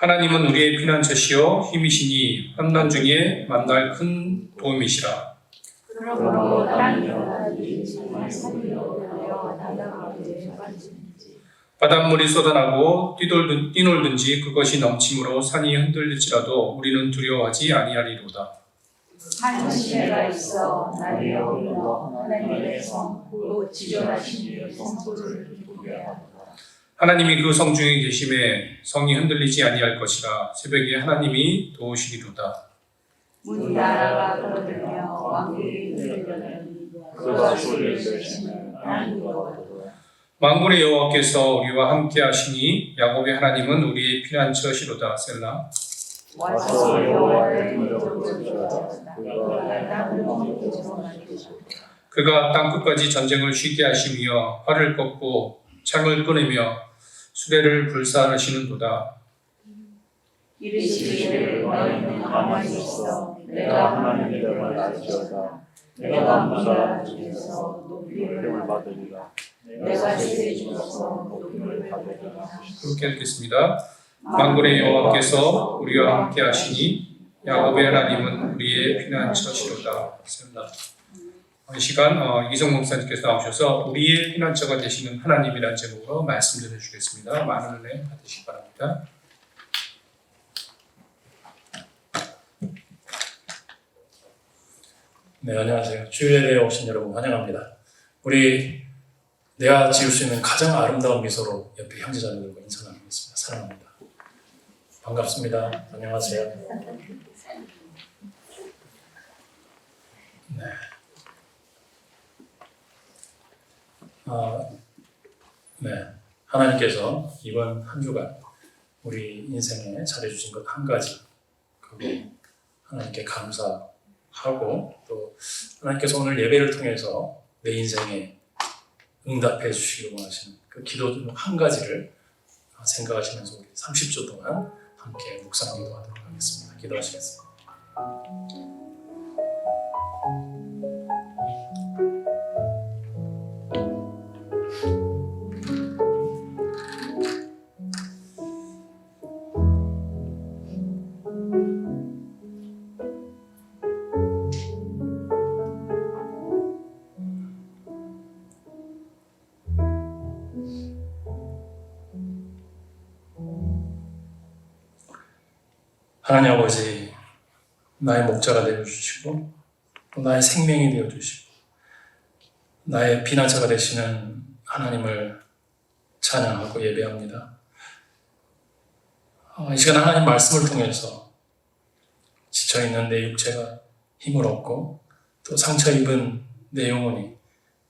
하나님은 우리의 피난처시요 힘이시니 환난 중에 만날 큰 도움이시라. 그러므로 땅이 어디든지 산으로 달려 나가게 빠지는지 바닷물이 쏟아나고 뛰놀든지 그것이 넘침으로 산이 흔들릴지라도 우리는 두려워하지 아니하리로다. 한 시내가 있어 나를 여기며 하나님의 성 곧 지존하신 이의 성소를 기쁘게 하도다. 하나님이 그 성 중에 계심에 성이 흔들리지 아니할 것이라. 새벽에 하나님이 도우시리로다. 문나라가 떠들며 왕국이 흔들려는 그가 소리를 내시는 땅이 여호와도다. 만군의 여호와께서 우리와 함께 하시니 야곱의 하나님은 우리의 피난처시로다. 셀라. 와서 여호와를 인도하시도다. 그가 땅을 엉키지로 만드셨다. 그가 땅끝까지 전쟁을 쉬게 하시며 활을 꺾고 창을 끊으며 수레를 불사르시는도다. 이르시기를 너희는 가만히 있어 내가 하나님의 이름을 알지어다. 내가 무사 중에서 높이를 받으리라. 내가 세세 중에서 높이를 받으리라. 그렇게 읽겠습니다. 만군의 여호와께서 우리와 함께 하시니 야곱의 하나님은 우리의 피난처시로다. 셀라. 이 시간 이성 목사님께서 나오셔서 우리의 피난처가 되시는 하나님이라는 제목으로 말씀 전해주겠습니다. 많은 은혜 받으시기 바랍니다. 네, 안녕하세요. 주일에 오신 여러분 환영합니다. 우리 내가 지을 수 있는 가장 아름다운 미소로 옆에 형제자매들과 인사 나누겠습니다. 사랑합니다. 반갑습니다. 안녕하세요. 네. 네. 하나님께서 이번 한 주간 우리 인생에 잘해주신 것 한 가지, 그리고 하나님께 감사하고 또 하나님께서 오늘 예배를 통해서 내 인생에 응답해 주시기를 원하시는 그 기도 중 한 가지를 생각하시면서 우리 30초 동안 함께 묵상 기도하도록 하겠습니다. 기도하시겠습니다. 하나님 아버지, 나의 목자가 되어주시고 또 나의 생명이 되어주시고 나의 피난처가 되시는 하나님을 찬양하고 예배합니다. 이 시간 하나님 말씀을 통해서 지쳐있는 내 육체가 힘을 얻고 또 상처 입은 내 영혼이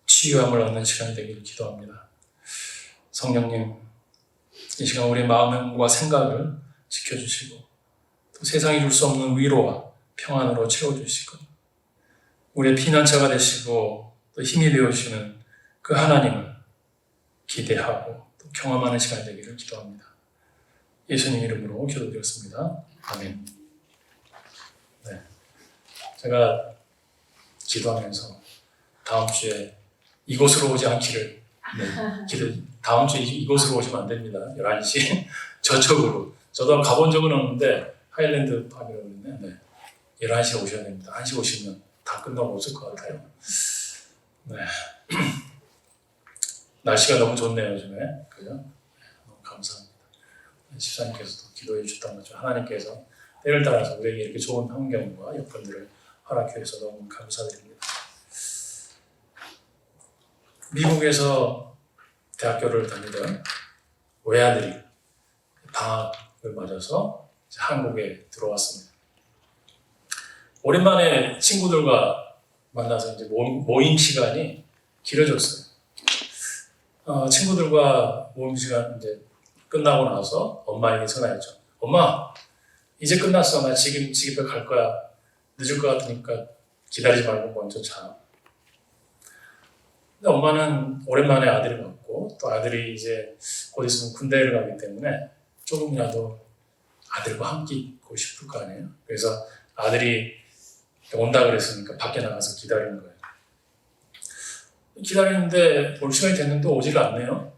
치유함을 얻는 시간이 되기를 기도합니다. 성령님, 이 시간 우리의 마음과 생각을 지켜주시고 또 세상이 줄 수 없는 위로와 평안으로 채워주시고 우리의 피난처가 되시고 또 힘이 되어주시는 그 하나님을 기대하고 또 경험하는 시간이 되기를 기도합니다. 예수님 이름으로 기도드렸습니다. 아멘. 네, 제가 기도하면서 다음 주에 이곳으로 오지 않기를 다음 주에 이곳으로 오시면 안 됩니다. 11시 저쪽으로. 저도 가본 적은 없는데 하일랜드 팝이라고 그랬네. 네. 11시에 오셔야 됩니다. 1시 오시면 다 끝나고 없을 것 같아요. 네. 날씨가 너무 좋네요, 요즘에. 그죠? 너무 감사합니다. 집사님께서도 기도해 주셨던 거죠. 하나님께서 때를 따라서 우리에게 이렇게 좋은 환경과 여건들을 허락해 주셔서 너무 감사드립니다. 미국에서 대학교를 다니던 외아들이 방학을 맞아서 한국에 들어왔습니다. 오랜만에 친구들과 만나서 이제 모임 시간이 길어졌어요. 친구들과 모임 시간 이제 끝나고 나서 엄마에게 전화했죠. 엄마, 이제 끝났어. 나 지금 집에 갈 거야. 늦을 것 같으니까 기다리지 말고 먼저 자. 근데 엄마는 오랜만에 아들이 왔고 또 아들이 이제 곧 있으면 군대를 가기 때문에 조금이라도 아들과 함께 있고 싶을 거 아니에요. 그래서 아들이 온다 그랬으니까 밖에 나가서 기다리는 거예요. 기다리는데 올 시간이 됐는데 오지를 않네요.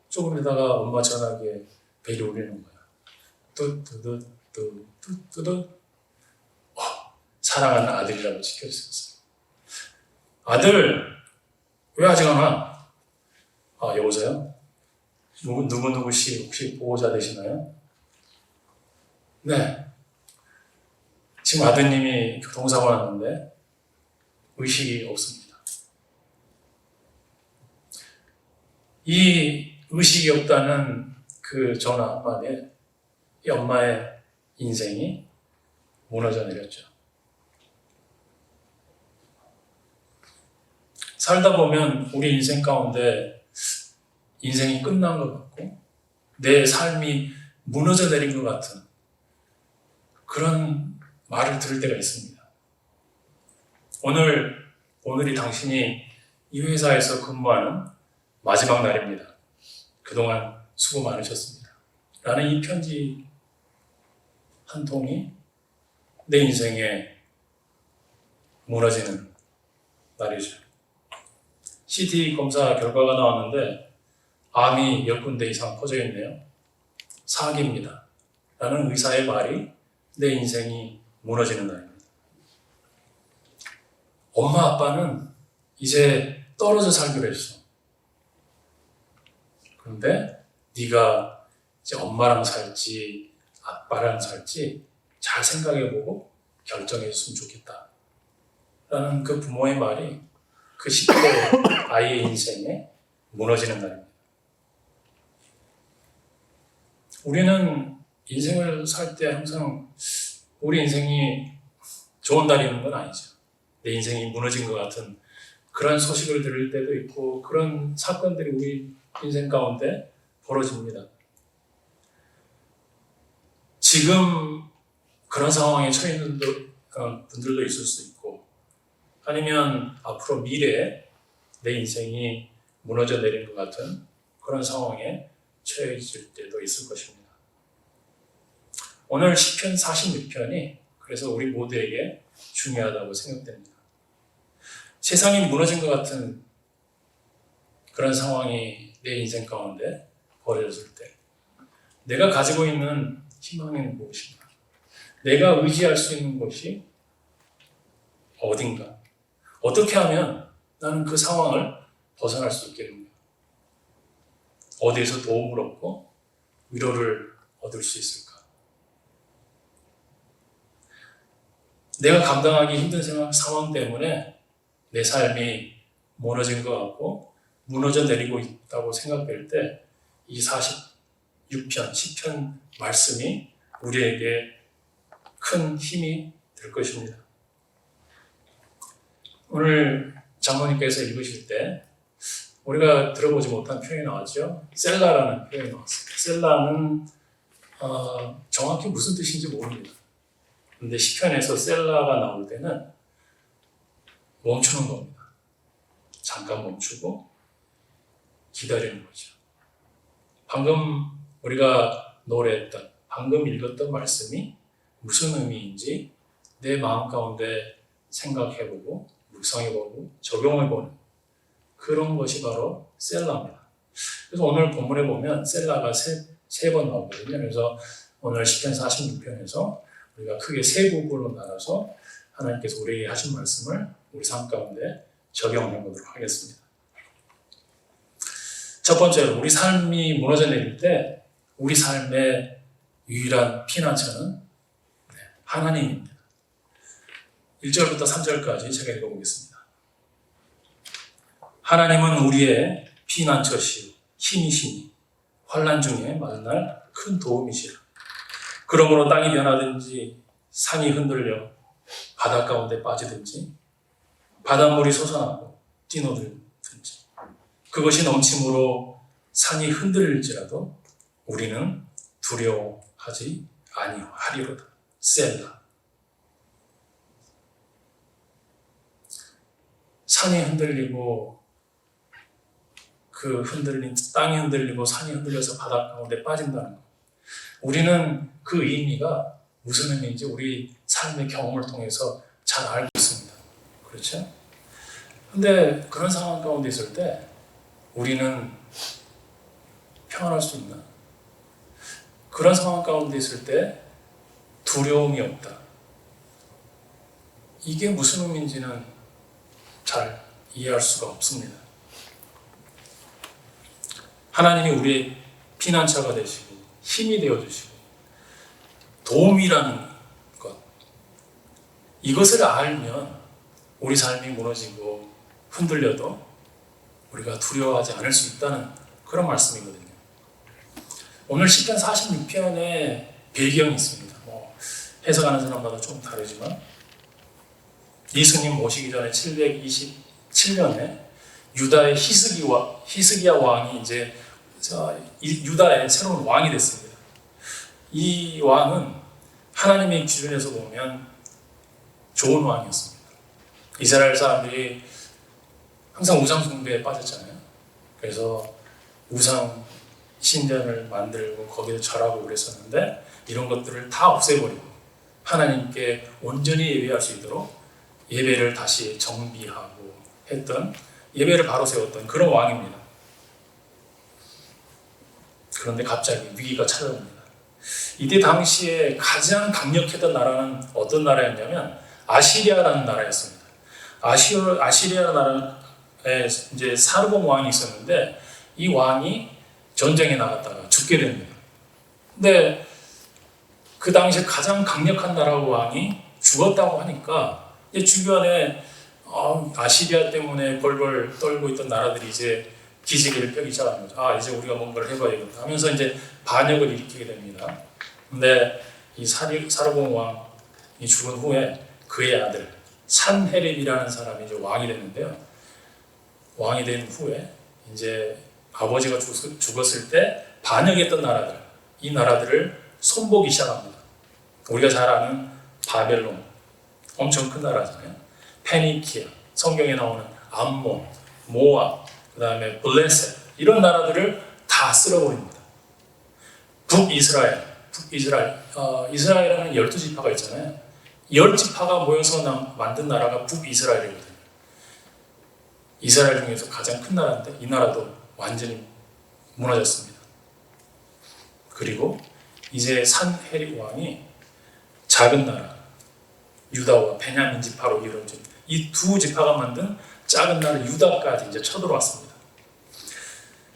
조금 있다가 엄마 전화기에 벨이 울리는 거야. 뚜뚜뚜뚜뚜뚜뚜 사랑하는 아들이라고 지켜주셨어요. 아들 왜 아직 안 와? 여보세요? 누구누구씨 혹시 보호자 되시나요? 네. 지금 아드님이 교통사고 났는데 의식이 없습니다. 이 의식이 없다는 그 전화 한마디에 이 엄마의 인생이 무너져 내렸죠. 살다 보면 우리 인생 가운데 인생이 끝난 것 같고 내 삶이 무너져 내린 것 같은 그런 말을 들을 때가 있습니다. 오늘이 당신이 이 회사에서 근무하는 마지막 날입니다. 그동안 수고 많으셨습니다. 라는 이 편지 한 통이 내 인생에 무너지는 날이죠. CT 검사 결과가 나왔는데 암이 10군데 이상 퍼져 있네요. 사기입니다. 라는 의사의 말이 내 인생이 무너지는 날입니다. 엄마 아빠는 이제 떨어져 살기로 했어. 그런데 네가 이제 엄마랑 살지 아빠랑 살지 잘 생각해보고 결정해줬으면 좋겠다. 라는 그 부모의 말이 그 10대 아이의 인생에 무너지는 날입니다. 우리는 인생을 살 때 항상 우리 인생이 좋은 날이 있는 건 아니죠. 내 인생이 무너진 것 같은 그런 소식을 들을 때도 있고 그런 사건들이 우리 인생 가운데 벌어집니다. 지금 그런 상황에 처해 있는 분들도 있을 수 있고 아니면 앞으로 미래에 내 인생이 무너져 내린 것 같은 그런 상황에 처해 있을 때도 있을 것입니다. 오늘 시편 46편이 그래서 우리 모두에게 중요하다고 생각됩니다. 세상이 무너진 것 같은 그런 상황이 내 인생 가운데 벌어졌을 때 내가 가지고 있는 희망은 무엇인가? 내가 의지할 수 있는 곳이 어딘가? 어떻게 하면 나는 그 상황을 벗어날 수 있겠는가? 어디에서 도움을 얻고 위로를 얻을 수 있을까? 내가 감당하기 힘든 상황 때문에 내 삶이 무너진 것 같고 무너져 내리고 있다고 생각될 때 이 46편, 10편 말씀이 우리에게 큰 힘이 될 것입니다. 오늘 장로님께서 읽으실 때 우리가 들어보지 못한 표현이 나왔죠. 셀라라는 표현이 나왔습니다. 셀라는 정확히 무슨 뜻인지 모릅니다. 근데 시편에서 셀라가 나올 때는 멈추는 겁니다. 잠깐 멈추고 기다리는 거죠. 방금 우리가 노래했던, 방금 읽었던 말씀이 무슨 의미인지 내 마음 가운데 생각해보고 묵상해보고 적용해보는 그런 것이 바로 셀라입니다. 그래서 오늘 본문에 보면 셀라가 세 번 나오거든요. 그래서 오늘 시편 46편에서 우리가 크게 세 부분으로 나눠서 하나님께서 우리에게 하신 말씀을 우리 삶 가운데 적용해 보도록 하겠습니다. 첫 번째로 우리 삶이 무너져 내릴 때 우리 삶의 유일한 피난처는 하나님입니다. 1절부터 3절까지 제가 읽어보겠습니다. 하나님은 우리의 피난처시요 힘이시니 환난 중에 만날 큰 도움이시라. 그러므로 땅이 변하든지 산이 흔들려 바다 가운데 빠지든지 바닷물이 솟아나고 뛰노들든지 그것이 넘침으로 산이 흔들릴지라도 우리는 두려워하지 아니하리로다. 셀라. 산이 흔들리고 그 흔들린 땅이 흔들리고 산이 흔들려서 바다 가운데 빠진다는 것. 우리는 그 의미가 무슨 의미인지 우리 삶의 경험을 통해서 잘 알고 있습니다. 그렇죠? 근데 그런 상황 가운데 있을 때 우리는 평안할 수 있나? 그런 상황 가운데 있을 때 두려움이 없다. 이게 무슨 의미인지는 잘 이해할 수가 없습니다. 하나님이 우리의 피난처가 되시고 힘이 되어주시고 도움이라는 것, 이것을 알면 우리 삶이 무너지고 흔들려도 우리가 두려워하지 않을 수 있다는 그런 말씀이거든요. 오늘 시편 46편의 배경이 있습니다. 해석하는 사람마다 좀 다르지만 예수님 모시기 전에 727년에 유다의 히스기야 왕이 이제 유다의 새로운 왕이 됐습니다. 이 왕은 하나님의 기준에서 보면 좋은 왕이었습니다. 이스라엘 사람들이 항상 우상 숭배에 빠졌잖아요. 그래서 우상 신전을 만들고 거기에 절하고 그랬었는데 이런 것들을 다 없애버리고 하나님께 온전히 예배할 수 있도록 예배를 다시 정비하고 했던, 예배를 바로 세웠던 그런 왕입니다. 그런데 갑자기 위기가 찾아옵니다. 이때 당시에 가장 강력했던 나라는 어떤 나라였냐면 아시리아라는 나라였습니다. 아시리아 나라에 이제 사르봉 왕이 있었는데 이 왕이 전쟁에 나갔다가 죽게 됩니다. 근데 그 당시에 가장 강력한 나라 왕이 죽었다고 하니까 이제 주변에 아시리아 때문에 벌벌 떨고 있던 나라들이 이제 기지개를 펴기 시작하는 거죠. 이제 우리가 뭔가를 해봐야겠다 하면서 이제 반역을 일으키게 됩니다. 근데 이 사르봉 왕이 죽은 후에 그의 아들 산헤립이라는 사람이 이제 왕이 됐는데요. 왕이 된 후에 이제 아버지가 죽었을 때 반역했던 나라들, 이 나라들을 손보기 시작합니다. 우리가 잘 아는 바벨론, 엄청 큰 나라잖아요. 페니키아, 성경에 나오는 암몬, 모압, 그 다음에 블레셋, 이런 나라들을 다 쓸어버립니다. 이스라엘에는 12지파가 있잖아요. 10지파가 모여서 만든 나라가 북이스라엘이거든요. 이스라엘 중에서 가장 큰 나라인데 이 나라도 완전히 무너졌습니다. 그리고 이제 산헤립 왕이 작은 나라 유다와 베냐민 지파로 이루어진 이 두 지파가 만든 작은 나라 유다까지 이제 쳐들어왔습니다.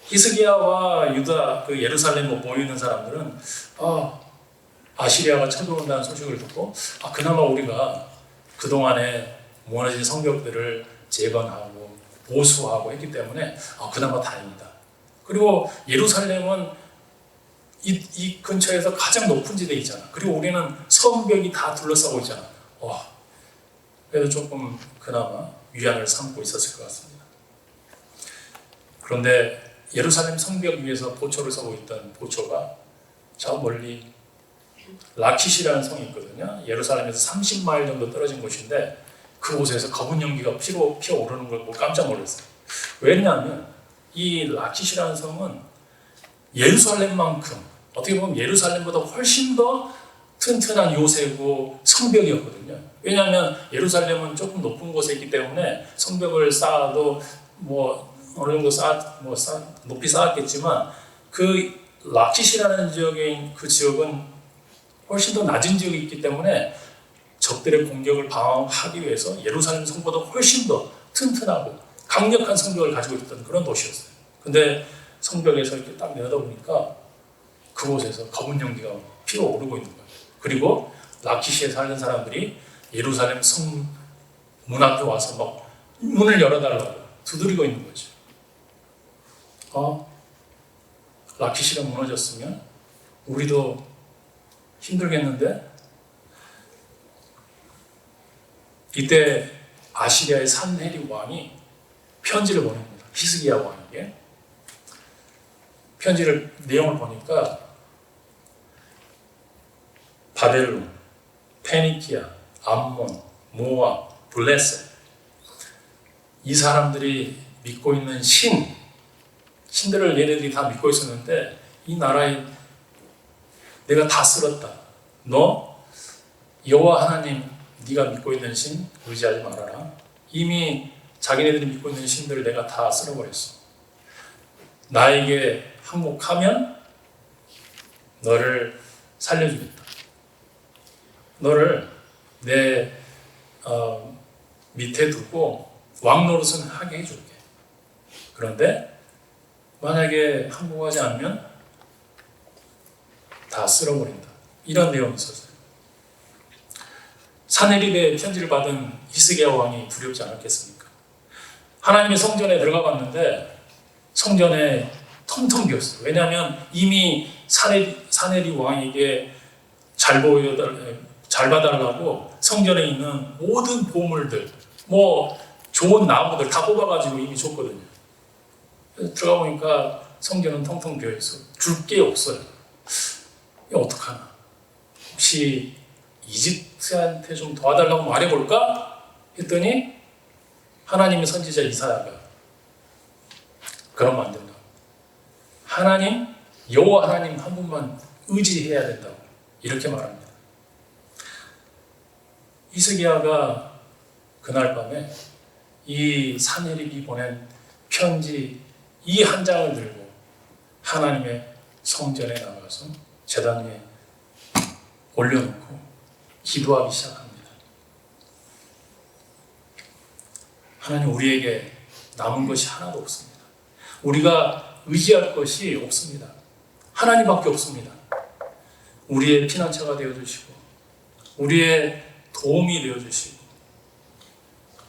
히스기야와 유다 그 예루살렘에 모이는 사람들은 아시리아가 쳐들어온다는 소식을 듣고 그나마 우리가 그동안에 무너진 성벽들을 재건하고 보수하고 했기 때문에 그나마 다행이다. 그리고 예루살렘은 이 근처에서 가장 높은 지대에 있잖아. 그리고 우리는 성벽이 다 둘러싸고 있잖아. 그래도 조금 그나마 위안을 삼고 있었을 것 같습니다. 그런데 예루살렘 성벽 위에서 보초를 서고 있던 보초가 저 멀리 라키시라는 성이 있거든요. 예루살렘에서 30마일 정도 떨어진 곳인데 그곳에서 검은 연기가 피어오르는 걸 보고 깜짝 놀랐어요. 왜냐하면 이 라키시라는 성은 예루살렘만큼 어떻게 보면 예루살렘보다 훨씬 더 튼튼한 요새고 성벽이었거든요. 왜냐하면 예루살렘은 조금 높은 곳에 있기 때문에 성벽을 쌓아도 어느 정도 높이 쌓았겠지만 그 라키시라는 그 지역은 훨씬 더 낮은 지역이 있기 때문에 적들의 공격을 방어하기 위해서 예루살렘 성보다 훨씬 더 튼튼하고 강력한 성벽을 가지고 있던 그런 도시였어요. 근데 성벽에서 이렇게 딱 내려다보니까 그곳에서 검은 연기가 피어오르고 있는 거예요. 그리고 라키시에 살던 사람들이 예루살렘 성 문 앞에 와서 막 문을 열어달라고 두드리고 있는 거죠. 라키시가 무너졌으면 우리도 힘들겠는데? 이때 아시리아의 산헤립 왕이 편지를 보냅니다. 히스기야 왕에게. 편지를 내용을 보니까 바벨론, 페니키아, 암몬, 모압, 블레셋, 이 사람들이 믿고 있는 신들을 얘네들이 다 믿고 있었는데 이 나라에 내가 다 쓸었다. 너 여호와 하나님 네가 믿고 있는 신 의지하지 말아라. 이미 자기네들이 믿고 있는 신들을 내가 다 쓸어버렸어. 나에게 항복하면 너를 살려주겠다. 너를 내 밑에 두고 왕 노릇은 하게 해줄게. 그런데 만약에 항복하지 않으면 다 쓸어버린다. 이런 내용이 있었어요. 사네립의 편지를 받은 히스기야 왕이 두렵지 않았겠습니까? 하나님의 성전에 들어가 봤는데 성전에 텅텅 비었어요. 왜냐하면 이미 사네립 왕에게 잘 봐달라고 성전에 있는 모든 보물들, 뭐 좋은 나무들 다 뽑아가지고 이미 줬거든요. 그래서 들어가 보니까 성전은 텅텅 비어있어. 줄 게 없어요. 이거 어떡하나? 혹시 이집트한테 좀 도와달라고 말해볼까? 했더니 하나님의 선지자 이사야가 그러면 안 된다고. 하나님, 여호와 하나님 한 분만 의지해야 된다고 이렇게 말합니다. 히스기야가 그날 밤에 이 사네립이 보낸 편지 이 한 장을 들고 하나님의 성전에 나가서 제단 위에 올려놓고 기도하기 시작합니다. 하나님, 우리에게 남은 것이 하나도 없습니다. 우리가 의지할 것이 없습니다. 하나님밖에 없습니다. 우리의 피난처가 되어주시고 우리의 도움이 되어주시고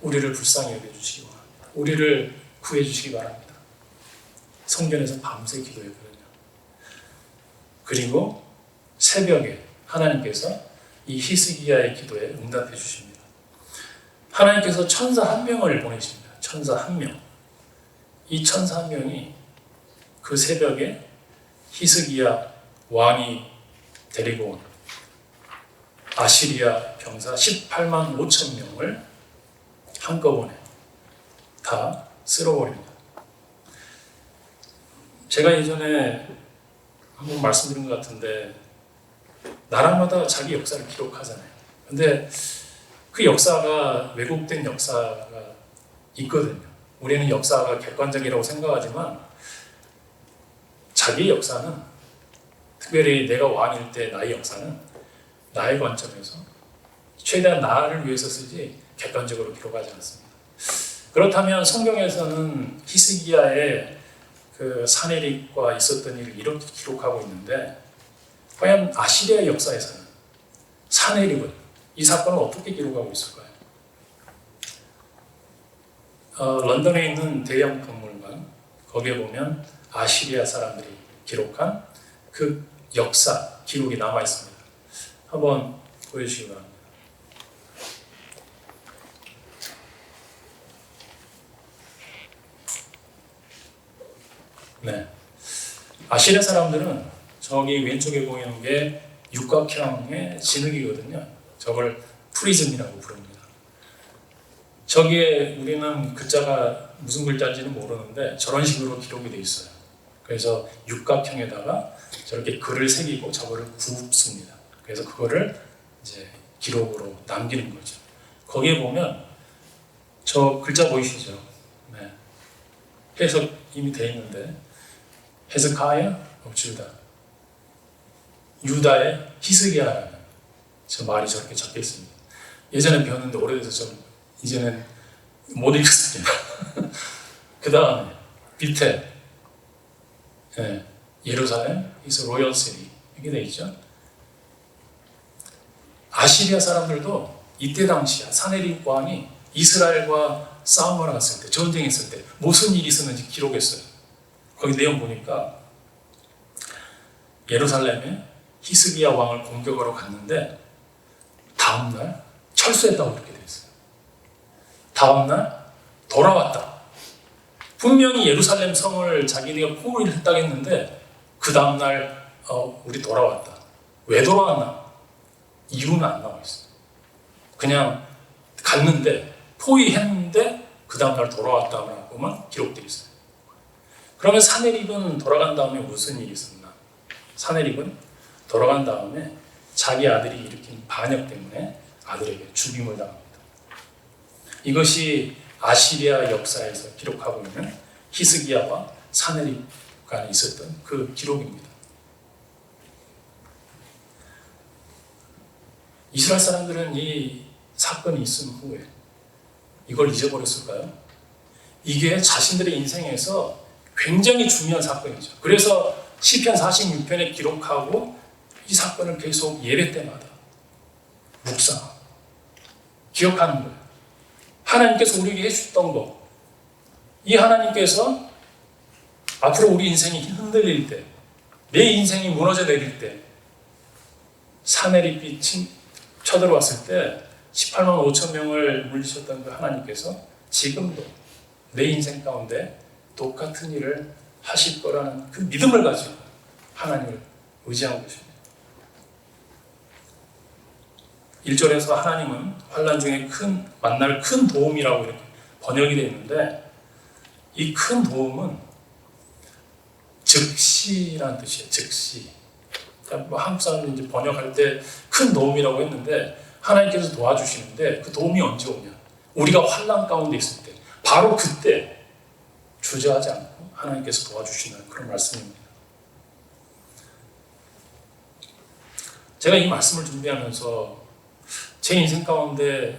우리를 불쌍히 여겨주시기 바랍니다. 우리를 구해주시기 바랍니다. 성전에서 밤새 기도했거든요. 그리고 새벽에 하나님께서 이 히스기야의 기도에 응답해 주십니다. 하나님께서 천사 한 명을 보내십니다. 천사 한 명. 이 천사 한 명이 그 새벽에 히스기야 왕이 데리고 온 아시리아 병사 18만 5천 명을 한꺼번에 다 쓸어버립니다. 제가 예전에 한번 말씀드린 것 같은데 나라마다 자기 역사를 기록하잖아요. 근데 그 역사가 왜곡된 역사가 있거든요. 우리는 역사가 객관적이라고 생각하지만 자기 역사는, 특별히 내가 왕일 때 나의 역사는 나의 관점에서 최대한 나를 위해서 쓰지 객관적으로 기록하지 않습니다. 그렇다면 성경에서는 히스기야의 그 사네립과 있었던 일을 이렇게 기록하고 있는데 과연 아시리아 역사에서는 사네립은 이 사건을 어떻게 기록하고 있을까요? 런던에 있는 대형 박물관, 거기에 보면 아시리아 사람들이 기록한 그 역사 기록이 남아 있습니다. 한번 보여주시기 바랍니다. 네, 아시리아 사람들은 저기 왼쪽에 보이는 게 육각형의 진흙이거든요. 저걸 프리즘이라고 부릅니다. 저기에 우리는 글자가 무슨 글자인지는 모르는데 저런 식으로 기록이 되어 있어요. 그래서 육각형에다가 저렇게 글을 새기고 저거를 굽습니다. 그래서 그거를 이제 기록으로 남기는 거죠. 거기에 보면 저 글자 보이시죠? 네. 해석 이미 되어 있는데 헤스카야 옥주다, 유다의 히스기야라는 저 말이 저렇게 적혀 있습니다. 예전에 배웠는데 오래돼서 좀 이제는 못 읽겠습니다. 그 다음에 밑에 예루살렘 is royal city 이렇게 되어 있죠. 아시리아 사람들도 이때 당시야 사네립 왕이 이스라엘과 싸움을 했을 때, 전쟁했을 때 무슨 일이 있었는지 기록했어요. 거기 내용 보니까 예루살렘에 히스기야 왕을 공격하러 갔는데 다음날 철수했다고 그렇게 되어 있어요. 다음날 돌아왔다. 분명히 예루살렘 성을 자기네가 포위를 했다고 했는데 그 다음날 우리 돌아왔다. 왜 돌아왔나? 이유는 안 나와 있어요. 그냥 갔는데 포위했는데 그 다음날 돌아왔다고만 기록되어 있어요. 그러면 사네립은 돌아간 다음에 무슨 일이 있었나? 사네립은 돌아간 다음에 자기 아들이 일으킨 반역 때문에 아들에게 죽임을 당합니다. 이것이 아시리아 역사에서 기록하고 있는 히스기야와 사네립 간에 있었던 그 기록입니다. 이스라엘 사람들은 이 사건이 있은 후에 이걸 잊어버렸을까요? 이게 자신들의 인생에서 굉장히 중요한 사건이죠. 그래서 시편 46편에 기록하고 이 사건을 계속 예배 때마다 묵상하고 기억하는 거예요. 하나님께서 우리에게 해주셨던 것, 이 하나님께서 앞으로 우리 인생이 흔들릴 때, 내 인생이 무너져 내릴 때, 사내리빛이 쳐들어왔을 때 18만 5천 명을 물리셨던 그 하나님께서 지금도 내 인생 가운데 똑같은 일을 하실 거라는 그 믿음을 가지고 하나님을 의지한 것입니다. 1절에서 하나님은 환난 중에 만날 큰 도움이라고 이렇게 번역이 되어 있는데, 이 큰 도움은 즉시라는 뜻이에요. 즉시. 뭐 한국 사람들이 이제 번역할 때 큰 도움이라고 했는데, 하나님께서 도와주시는데 그 도움이 언제 오냐? 우리가 환난 가운데 있을 때, 바로 그때 주저하지 않고 하나님께서 도와주시는 그런 말씀입니다. 제가 이 말씀을 준비하면서 제 인생 가운데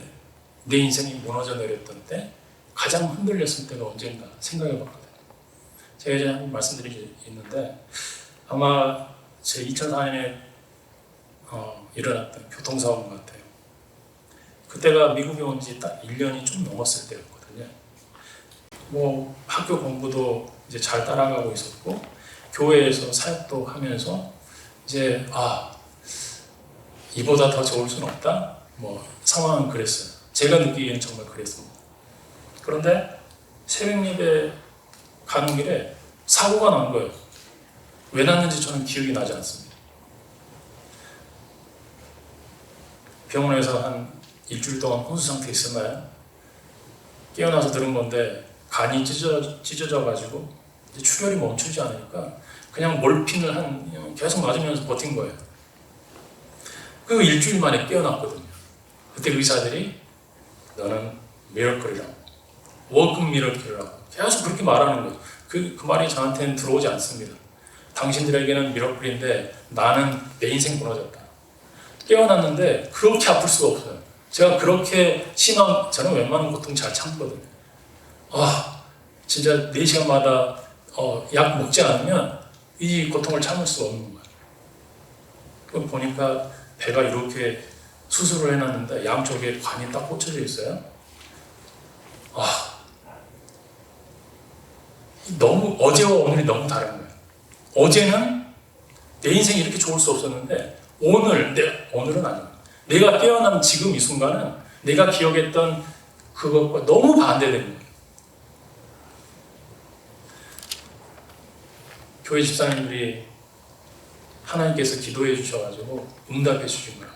내 인생이 무너져 내렸던 때, 가장 흔들렸을 때가 언제인가 생각해 봤거든요. 제가 이제 한번 말씀드릴 게 있는데, 아마 제 2004년에 일어났던 교통사고 같아요. 그때가 미국에 온 지 딱 1년이 좀 넘었을 때였거든요. 뭐 학교 공부도 이제 잘 따라가고 있었고, 교회에서 사역도 하면서 이제 이보다 더 좋을 수는 없다? 뭐 상황은 그랬어요. 제가 느끼기에는 정말 그랬습니다. 그런데 새벽 예배 가는 길에 사고가 난 거예요. 왜 났는지 저는 기억이 나지 않습니다. 병원에서 한 일주일 동안 혼수 상태에 있었나요? 깨어나서 들은 건데 간이 찢어져가지고 출혈이 멈추지 않으니까 그냥 몰핀을 계속 맞으면서 버틴 거예요. 그 일주일 만에 깨어났거든요. 그때 의사들이 너는 미러클이라고, 워킹 미러클이라고 계속 그렇게 말하는 거예요. 그 말이 저한테는 들어오지 않습니다. 당신들에게는 미러클인데 나는 내 인생 무너졌다. 깨어났는데 그렇게 아플 수가 없어요. 제가 그렇게 저는 웬만한 고통 잘 참거든요. 진짜 4시간마다 약 먹지 않으면 이 고통을 참을 수가 없는 거예요. 그거 보니까 배가 이렇게 수술을 해놨는데 양쪽에 관이 딱 꽂혀져 있어요. 너무 어제와 오늘이 너무 다른 거예요. 어제는 내 인생이 이렇게 좋을 수 없었는데 오늘은 아니에요. 내가 깨어난 지금 이 순간은 내가 기억했던 그것과 너무 반대되는 거예요. 교회 집사님들이 하나님께서 기도해 주셔가지고 응답해 주신 거라.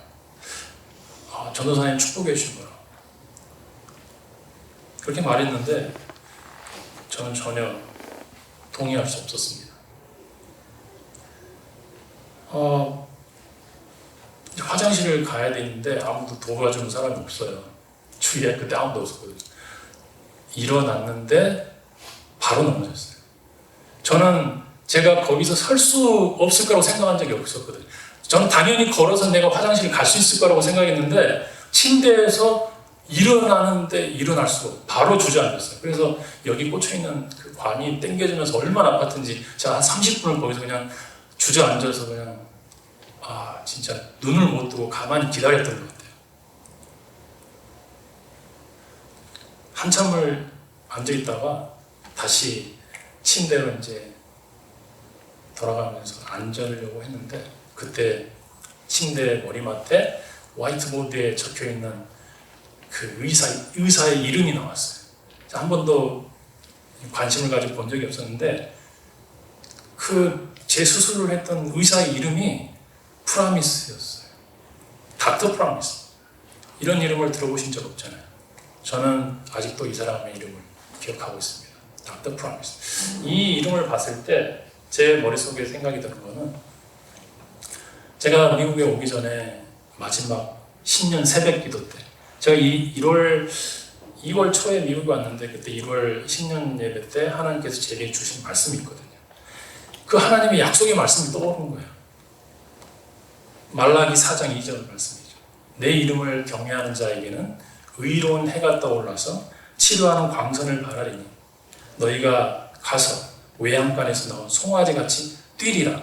전도사님 축복해 주신 거라. 그렇게 말했는데 저는 전혀 동의할 수 없었습니다. 화장실을 가야 되는데 아무도 도와주는 사람이 없어요. 주위에 그때 아무도 없었거든요. 일어났는데 바로 넘어졌어요. 저는 제가 거기서 설 수 없을 거라고 생각한 적이 없었거든요. 저는 당연히 걸어서 내가 화장실 갈 수 있을 거라고 생각했는데 침대에서 일어나는데 일어날 수가 없어요. 바로 주저앉았어요. 그래서 여기 꽂혀있는 그 관이 당겨지면서 얼마나 아팠던지 제가 한 30분을 거기서 그냥 주저앉아서 그냥 진짜 눈을 못 뜨고 가만히 기다렸던 것 같아요. 한참을 앉아있다가 다시 침대로 이제 돌아가면서 앉으려고 했는데 그때 침대 머리맡에 화이트보드에 적혀있는 그 의사의 이름이 나왔어요. 한 번도 관심을 가지고 본 적이 없었는데 그 제 수술을 했던 의사의 이름이 프라미스였어요. 닥터 프라미스. 이런 이름을 들어보신 적 없잖아요. 저는 아직도 이 사람의 이름을 기억하고 있습니다. 닥터 프라미스. 이 이름을 봤을 때 제 머릿속에 생각이 드는 거는 제가 미국에 오기 전에 마지막 신년 새벽 기도 때 제가 2월 초에 미국에 왔는데 그때 1월 신년 예배 때 하나님께서 제게 주신 말씀이 있거든요. 그 하나님의 약속의 말씀이 떠오르는 거예요. 말라기 4장 2절 말씀이죠. 내 이름을 경외하는 자에게는 의로운 해가 떠올라서 치료하는 광선을 바라리니 너희가 가서 외양간에서 나온 송아지같이 뛰리라.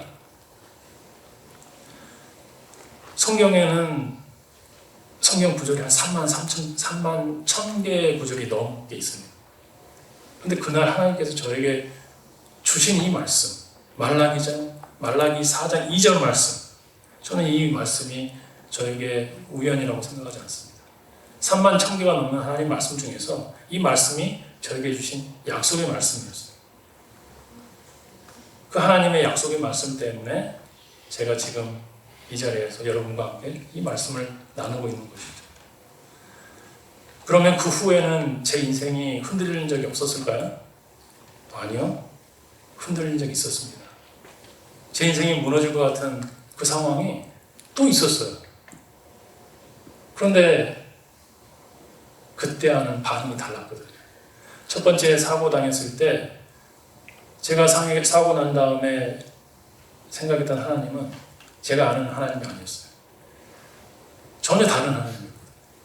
성경에는 성경 구절이 한 3만 1,000개의 구절이 넘게 있습니다. 근데 그날 하나님께서 저에게 주신 이 말씀, 말라기 4장 2절 말씀, 저는 이 말씀이 저에게 우연이라고 생각하지 않습니다. 3만 1,000개가 넘는 하나님 말씀 중에서 이 말씀이 저에게 주신 약속의 말씀이었어요. 그 하나님의 약속의 말씀 때문에 제가 지금 이 자리에서 여러분과 함께 이 말씀을 나누고 있는 것이죠. 그러면 그 후에는 제 인생이 흔들리는 적이 없었을까요? 아니요. 흔들린 적이 있었습니다. 제 인생이 무너질 것 같은 그 상황이 또 있었어요. 그런데 그때와는 반응이 달랐거든요. 첫 번째 사고 당했을 때 제가 사고 난 다음에 생각했던 하나님은 제가 아는 하나님이 아니었어요. 전혀 다른 하나님이었거든요.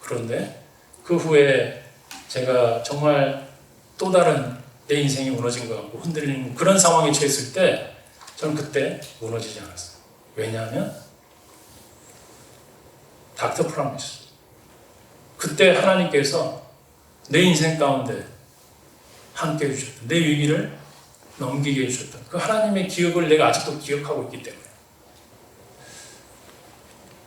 그런데 그 후에 제가 정말 또 다른 내 인생이 무너진 것 같고 흔들리는 그런 상황에 처했을 때 저는 그때 무너지지 않았어요. 왜냐하면 닥터 프라미스, 그때 하나님께서 내 인생 가운데 함께 해주셨던, 내 위기를 넘기게 해주셨던 그 하나님의 기억을 내가 아직도 기억하고 있기 때문에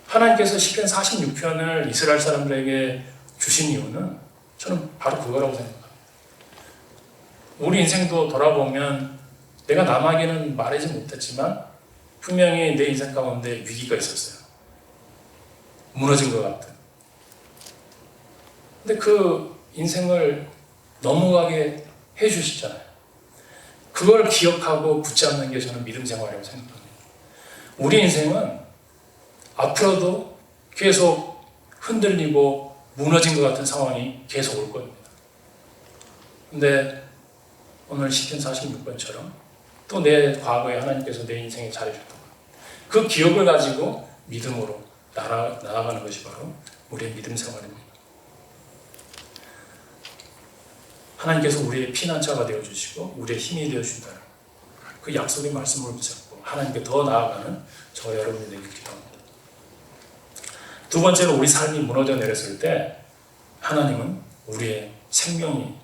하나님께서 시편 46편을 이스라엘 사람들에게 주신 이유는 저는 바로 그거라고 생각합니다. 우리 인생도 돌아보면 내가 남에게는 말하지 못했지만 분명히 내 인생 가운데 위기가 있었어요. 무너진 것 같은. 근데 그 인생을 넘어가게 해주시잖아요. 그걸 기억하고 붙잡는 게 저는 믿음 생활이라고 생각합니다. 우리 인생은 앞으로도 계속 흔들리고 무너진 것 같은 상황이 계속 올 겁니다. 근데 오늘 시편 46번처럼 또 내 과거에 하나님께서 내 인생에 잘해줬던 것, 그 기억을 가지고 믿음으로 나아가는 것이 바로 우리의 믿음 생활입니다. 하나님께서 우리의 피난처가 되어주시고 우리의 힘이 되어주신다는 그 약속의 말씀을 붙잡고 하나님께 더 나아가는 저와 여러분이 되길 기도합니다. 두 번째로 우리 삶이 무너져 내렸을 때 하나님은 우리의 생명이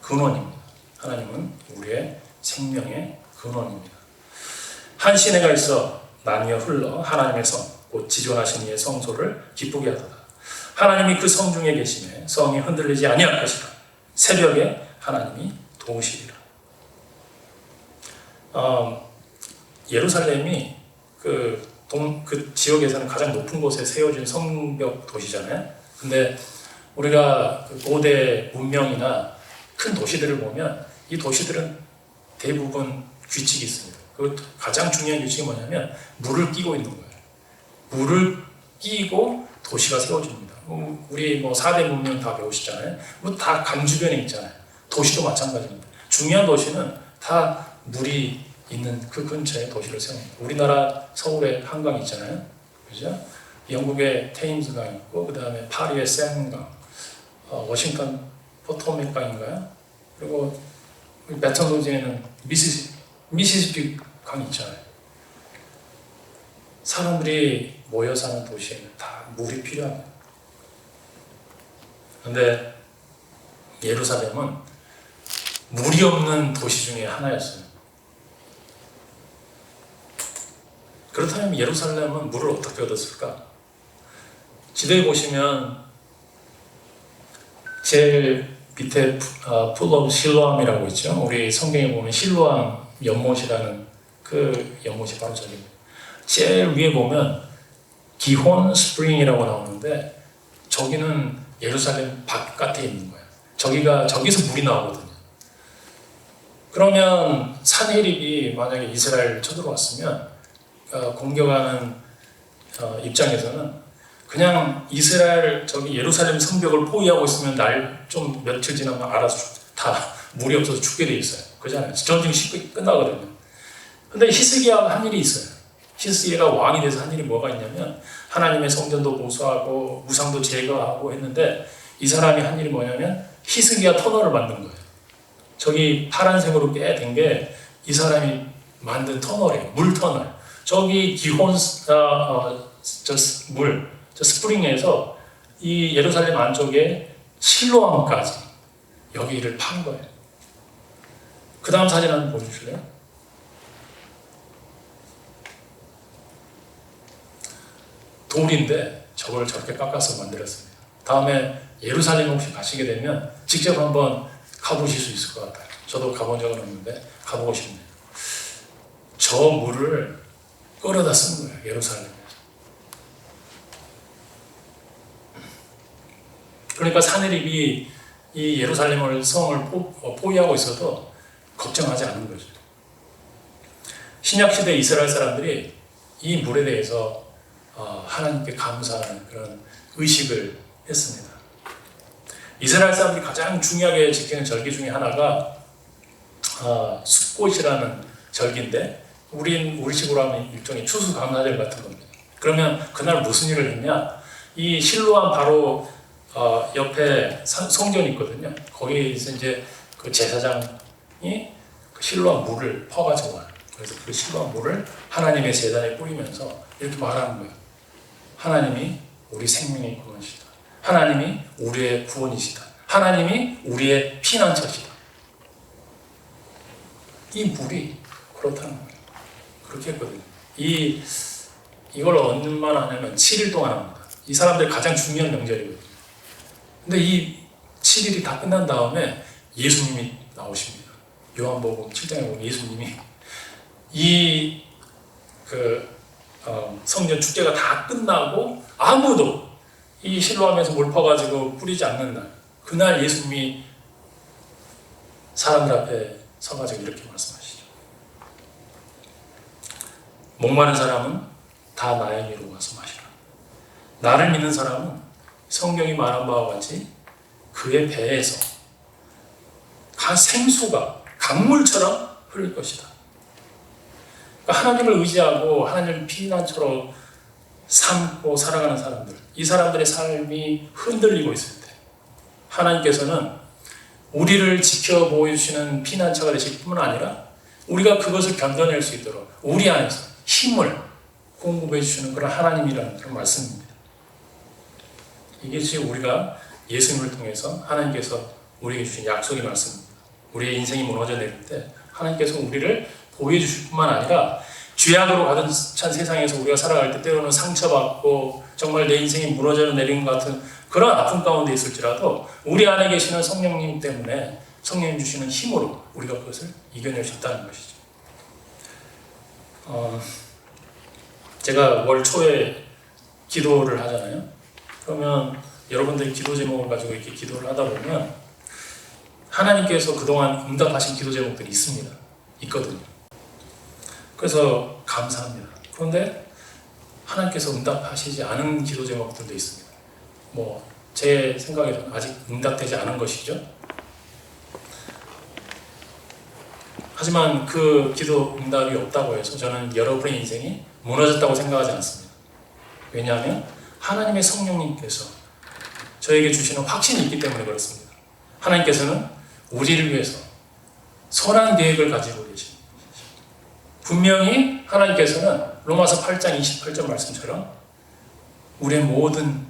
근원입니다. 하나님은 우리의 생명의 근원입니다. 한 시내가 있어 나뉘어 흘러 하나님의 성, 곧 지존하신 이의 성소를 기쁘게 하도다. 하나님이 그 성 중에 계시매 성이 흔들리지 아니할 것이라. 새벽에 하나님이 도우시리라. 예루살렘이 그 지역에서는 가장 높은 곳에 세워진 성벽 도시잖아요. 근데 우리가 그 고대 문명이나 큰 도시들을 보면 이 도시들은 대부분 규칙이 있습니다. 그 가장 중요한 규칙이 뭐냐면 물을 끼고 있는 거예요. 물을 끼고 도시가 세워집니다. 우리 4대 문명 다 배우시잖아요. 다 강 주변에 있잖아요. 도시도 마찬가지입니다. 중요한 도시는 다 물이 있는 그 근처에 도시를 세웁니다. 우리나라 서울에 한강 있잖아요. 그죠? 영국의 테임스강 있고, 그 다음에 파리의 센강, 워싱턴 포토맥강인가요? 그리고 베턴루즈에는 미시시피 강이 있잖아요. 사람들이 모여 사는 도시에는 다 물이 필요합니다. 그런데 예루살렘은 물이 없는 도시 중에 하나였어요. 그렇다면 예루살렘은 물을 어떻게 얻었을까? 지도에 보시면 제일 밑에 풀 오브 실로암이라고 있죠. 우리 성경에 보면 실로암 연못이라는 그 연못이 바로 저기입니다. 제일 위에 보면 기혼 스프링이라고 나오는데 저기는 예루살렘 바깥에 있는 거예요. 저기서 물이 나오거든요. 그러면 산헤립이 만약에 이스라엘 쳐들어왔으면 공격하는 입장에서는 그냥 이스라엘 예루살렘 성벽을 포위하고 있으면 좀 며칠 지나면 알아서 다 물이 없어서 죽게 돼 있어요. 그렇잖아요. 전쟁이 쉽게 끝나거든요. 근데 히스기야가 한 일이 있어요. 히스기야가 왕이 돼서 한 일이 뭐가 있냐면 하나님의 성전도 보수하고 우상도 제거하고 했는데 이 사람이 한 일이 뭐냐면 히스기야 터널을 만든 거예요. 저기 파란색으로 된 게 이 사람이 만든 터널이에요. 물 터널. 저기 기혼 저 스프링에서 이 예루살렘 안쪽에 실로암까지 여기를 판 거예요. 그 다음 사진 한번 보여주실래요? 돌인데 저걸 저렇게 깎아서 만들었습니다. 다음에 예루살렘 혹시 가시게 되면 직접 한번 가보실 수 있을 것 같아요. 저도 가본 적은 없는데 가보고 싶네요. 저 물을 끌어다 쓴 거예요. 예루살렘에서. 그러니까 사내립이 이 예루살렘을 성을 포위하고 있어도 걱정하지 않은 거죠. 신약시대 이스라엘 사람들이 이 물에 대해서 하나님께 감사하는 그런 의식을 했습니다. 이스라엘 사람들이 가장 중요하게 지키는 절기 중에 하나가 숫꽃이라는 절기인데 우리식으로 하면 일종의 추수감사절 같은 겁니다. 그러면 그날 무슨 일을 했냐? 이 실로암 바로 옆에 성전이 있거든요. 거기에서 이제 그 제사장이 그 실로암 물을 퍼가지고 와요. 그래서 그 실로암 물을 하나님의 제단에 뿌리면서 이렇게 말하는 거예요. 하나님이 우리 생명의 구원이시다. 하나님이 우리의 구원이시다. 하나님이 우리의 피난처시다. 이 물이 그렇다는 거예요. 그렇게 했거든요. 이걸 얼마나 하냐면 7일 동안 합니다. 이 사람들 가장 중요한 명절이거든요. 근데 이 7일이 다 끝난 다음에 예수님이 나오십니다. 요한복음 7장에 보면 예수님이 성전 축제가 다 끝나고 아무도 이 실로암에서 물 퍼가지고 뿌리지 않는 날, 그날 예수님이 사람들 앞에 서가지고 이렇게 말씀하시죠. 목마른 사람은 다 나에게로 와서 마시라. 나를 믿는 사람은 성경이 말한 바와 같이 그의 배에서 생수가 강물처럼 흐를 것이다. 그러니까 하나님을 의지하고 하나님을 피난처로 삼고 살아가는 사람들, 이 사람들의 삶이 흔들리고 있을 때 하나님께서는 우리를 지켜보여주시는 피난처가 되실 뿐만 아니라 우리가 그것을 견뎌낼 수 있도록 우리 안에서 힘을 공급해 주시는 그런 하나님이라는 그런 말씀입니다. 이게 지금 우리가 예수님을 통해서 하나님께서 우리에게 주신 약속의 말씀입니다. 우리의 인생이 무너져 내릴 때 하나님께서 우리를 보여주실 뿐만 아니라 죄악으로 가득 찬 세상에서 우리가 살아갈 때 때로는 상처받고 정말 내 인생이 무너져 내리는 것 같은 그런 아픔 가운데 있을지라도 우리 안에 계시는 성령님 때문에 성령님 주시는 힘으로 우리가 그것을 이겨낼 수 있다는 것이죠. 제가 월 초에 기도를 하잖아요. 그러면 여러분들이 기도 제목을 가지고 이렇게 기도를 하다 보면 하나님께서 그동안 응답하신 기도 제목들이 있거든요. 그래서 감사합니다. 그런데 하나님께서 응답하시지 않은 기도 제목들도 있습니다. 제 생각에는 아직 응답되지 않은 것이죠. 하지만 그 기도 응답이 없다고 해서 저는 여러분의 인생이 무너졌다고 생각하지 않습니다. 왜냐하면 하나님의 성령님께서 저에게 주시는 확신이 있기 때문에 그렇습니다. 하나님께서는 우리를 위해서 선한 계획을 가지고 계십니다. 분명히 하나님께서는 로마서 8장 28절 말씀처럼 우리의 모든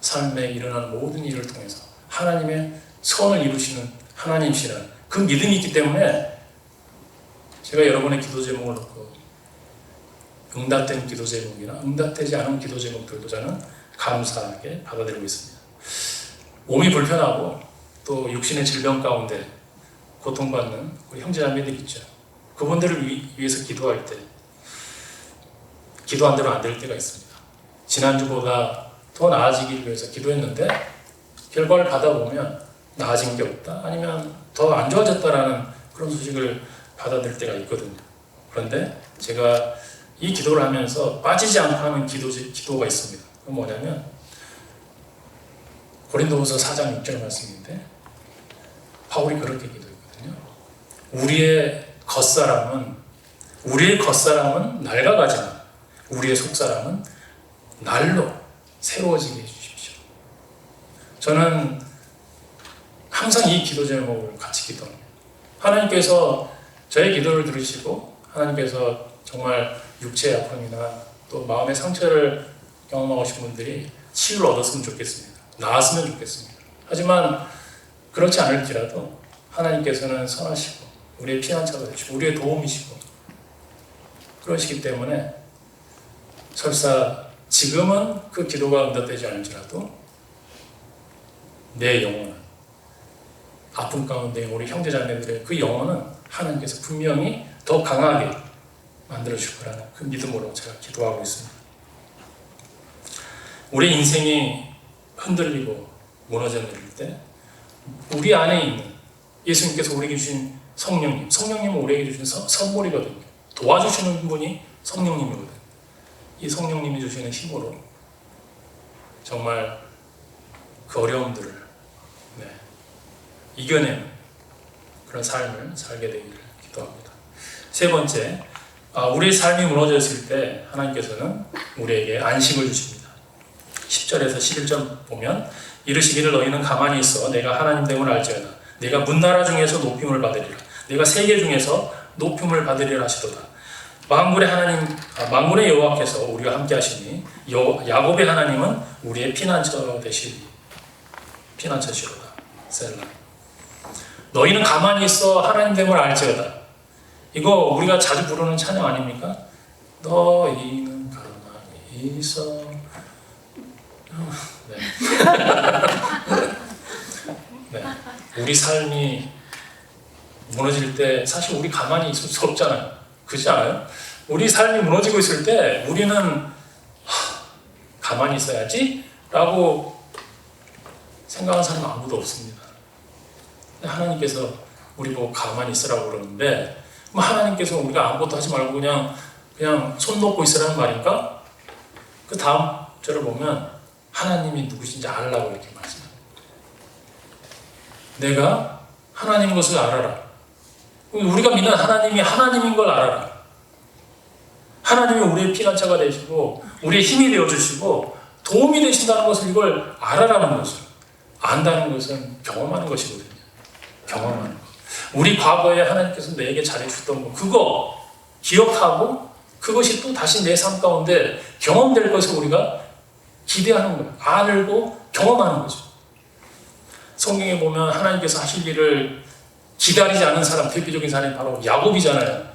삶에 일어나는 모든 일을 통해서 하나님의 선을 이루시는 하나님이시라는 그 믿음이 있기 때문에 제가 여러분의 기도 제목을 놓고 응답된 기도 제목이나 응답되지 않은 기도 제목들도 저는 감사하게 받아들이고 있습니다. 몸이 불편하고 또 육신의 질병 가운데 고통받는 우리 형제자매들 있죠. 그분들을 위해서 기도할 때 기도한 대로 안 될 때가 있습니다. 지난주보다 더 나아지기 위해서 기도했는데 결과를 받아보면 나아진 게 없다, 아니면 더 안 좋아졌다라는 그런 소식을 받아들일 때가 있거든요. 그런데 제가 이 기도를 하면서 빠지지 않고 하는 기도가 있습니다. 그건 뭐냐면 고린도후서 4장 6절 말씀인데 바울이 그렇게 기도했거든요. 우리의 겉사람은 낡아가지만 우리의 속사람은 날로 새로워지게 해주십시오. 저는 항상 이 기도 제목을 같이 기도합니다. 하나님께서 저의 기도를 들으시고 하나님께서 정말 육체의 아픔이나 또 마음의 상처를 경험하신 분들이 치유를 얻었으면 좋겠습니다. 나았으면 좋겠습니다. 하지만 그렇지 않을지라도 하나님께서는 선하시고 우리의 피난처가 되시고 우리의 도움이시고 그러시기 때문에 설사 지금은 그 기도가 응답되지 않을지라도 내 영혼은 아픔 가운데 우리 형제자매들의 그 영혼은 하나님께서 분명히 더 강하게 만들어줄 거라는 그 믿음으로 제가 기도하고 있습니다. 우리 인생이 흔들리고 무너져 내릴 때 우리 안에 있는 예수님께서 우리에게 주신 성령님은 우리에게 주신 선물이거든요. 도와주시는 분이 성령님이거든요. 이 성령님이 주시는 힘으로 정말 그 어려움들을 이겨내는 그런 삶을 살게 되기를 기도합니다. 세 번째, 우리의 삶이 무너졌을 때 하나님께서는 우리에게 안식을 주십니다. 10절에서 11절 보면 이르시기를 너희는 가만히 있어 내가 하나님 됨을 알지어다. 내가 문나라 중에서 높임을 받으리라. 내가 세계 중에서 높임을 받으리라 하시도다. 만군의 하나님, 만군의 여호와께서 우리와 함께 하시니 야곱의 하나님은 우리의 피난처시로다. 셀라. 너희는 가만히 있어 하나님 됨을 알지어다. 이거 우리가 자주 부르는 찬양 아닙니까? 너희는 가만히 있어. 네. 네. 우리 삶이 무너질 때 사실 우리 가만히 있을 수 없잖아요. 그렇지 않아요? 우리 삶이 무너지고 있을 때 우리는 가만히 있어야지 라고 생각하는 사람은 아무도 없습니다. 하나님께서 우리 보고 가만히 있으라고 그러는데 하나님께서 우리가 아무것도 하지 말고 그냥 손 놓고 있으라는 말인가? 그 다음 절을 보면 하나님이 누구신지 알라고 이렇게 말씀합니다. 내가 하나님인 것을 알아라. 우리가 믿는 하나님이 하나님인 걸 알아라. 하나님이 우리의 피난처가 되시고 우리의 힘이 되어주시고 도움이 되신다는 것을 이걸 알아라는 것을 안다는 것은 경험하는 것이거든요. 경험하는 것. 우리 과거에 하나님께서 내게 잘해주셨던 것 그거 기억하고 그것이 또 다시 내 삶 가운데 경험될 것을 우리가 기대하는 거예요. 알고 경험하는 거죠. 성경에 보면 하나님께서 하실 일을 기다리지 않은 사람, 대표적인 사람이 바로 야곱이잖아요.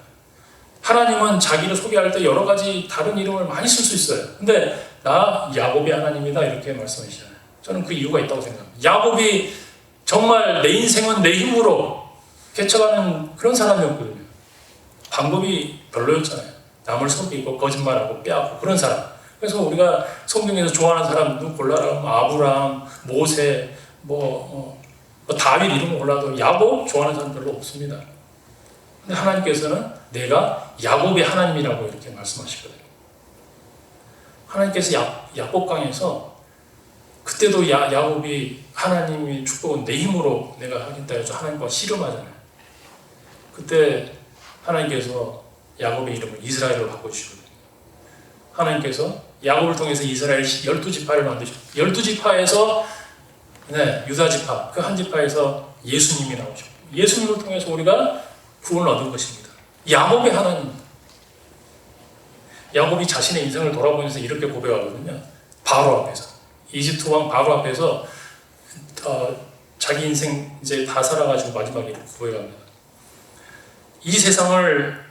하나님은 자기를 소개할 때 여러 가지 다른 이름을 많이 쓸 수 있어요. 근데 나 야곱의 하나님이다 이렇게 말씀하시잖아요. 저는 그 이유가 있다고 생각합니다. 야곱이 정말 내 인생은 내 힘으로 개척하는 그런 사람이었거든요. 방법이 별로였잖아요. 남을 속이고 거짓말하고 빼앗고 그런 사람. 그래서 우리가 성경에서 좋아하는 사람 누구 골라라 아브람, 모세, 다윗 이런 거 골라도 야곱 좋아하는 사람 별로 없습니다. 근데 하나님께서는 내가 야곱의 하나님이라고 이렇게 말씀하시거든요. 하나님께서 야곱강에서 그때도 야곱이 하나님이 축복은 내 힘으로 내가 하겠다 해서 하나님과 씨름하잖아요. 그때 하나님께서 야곱의 이름을 이스라엘로 바꿔주시거든요. 하나님께서 야곱을 통해서 이스라엘 12지파를 만드셨고 12지파에서 유다 지파, 그 한 지파에서 예수님이 나오셨고 예수님을 통해서 우리가 구원을 얻은 것입니다. 야곱의 하나님. 야곱이 자신의 인생을 돌아보면서 이렇게 고백하거든요. 바로 앞에서. 이집트 왕 바로 앞에서 자기 인생 이제 다 살아가지고 마지막에 이렇게 고백합니다. 이 세상을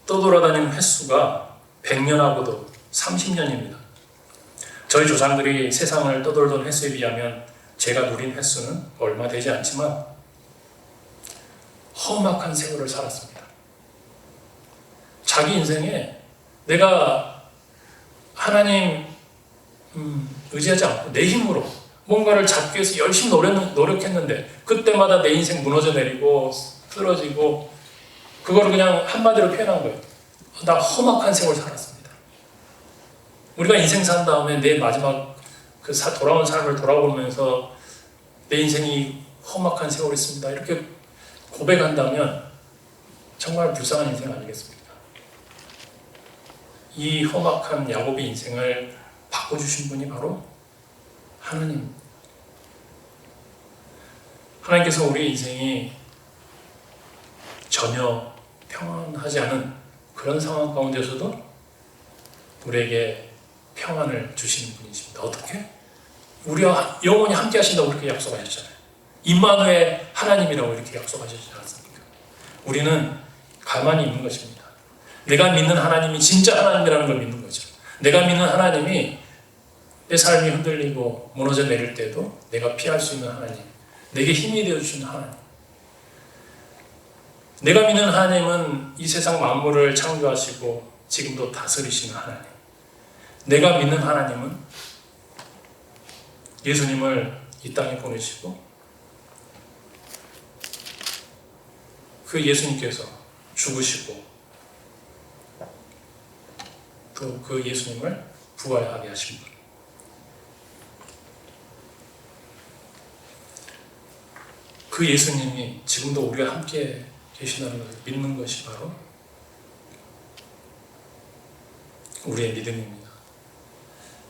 떠돌아다니는 횟수가 100년하고도 30년입니다. 저희 조상들이 세상을 떠돌던 횟수에 비하면 제가 누린 횟수는 얼마 되지 않지만 험악한 세월을 살았습니다. 자기 인생에 내가 하나님 의지하지 않고 내 힘으로 뭔가를 잡기 위해서 열심히 노력했는데 그때마다 내 인생 무너져 내리고 쓰러지고 그거를 그냥 한마디로 표현한 거예요. 나 험악한 세월 살았습니다. 우리가 인생 산 다음에 내 마지막 돌아온 삶을 돌아보면서 내 인생이 험악한 세월이었습니다. 이렇게 고백한다면 정말 불쌍한 인생 아니겠습니까? 이 험악한 야곱의 인생을 바꿔주신 분이 바로 하나님. 하나님께서 우리 인생이 전혀 평안하지 않은 그런 상황 가운데서도 우리에게 평안을 주시는 분이십니다. 어떻게? 우리와 영원히 함께 하신다고 그렇게 약속하셨잖아요. 임마누엘 하나님이라고 이렇게 약속하셨지 않습니까? 우리는 가만히 있는 것입니다. 내가 믿는 하나님이 진짜 하나님이라는 걸 믿는 거죠. 내가 믿는 하나님이 내 삶이 흔들리고 무너져 내릴 때도 내가 피할 수 있는 하나님, 내게 힘이 되어주시는 하나님. 내가 믿는 하나님은 이 세상 만물을 창조하시고 지금도 다스리시는 하나님. 내가 믿는 하나님은 예수님을 이 땅에 보내시고 그 예수님께서 죽으시고 또 그 예수님을 부활하게 하신 분. 그 예수님이 지금도 우리와 함께 계시다는 것을 믿는 것이 바로 우리의 믿음입니다.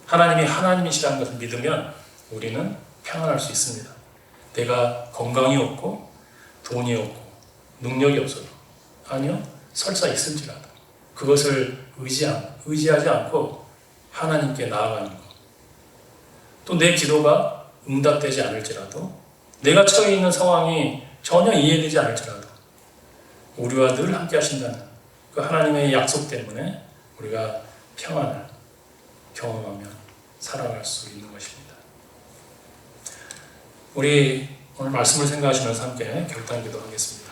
하나님이 하나님이시라는 것을 믿으면 우리는 평안할 수 있습니다. 내가 건강이 없고 돈이 없고 능력이 없어도, 아니요, 설사 있을지라도 그것을 의지하지 않고 하나님께 나아가는 것. 또 내 기도가 응답되지 않을지라도, 내가 처해 있는 상황이 전혀 이해되지 않을지라도 우리와 늘 함께 하신다는 그 하나님의 약속 때문에 우리가 평안을 경험하며 살아갈 수 있는 것입니다. 우리 오늘 말씀을 생각하시면서 함께 결단기도 하겠습니다.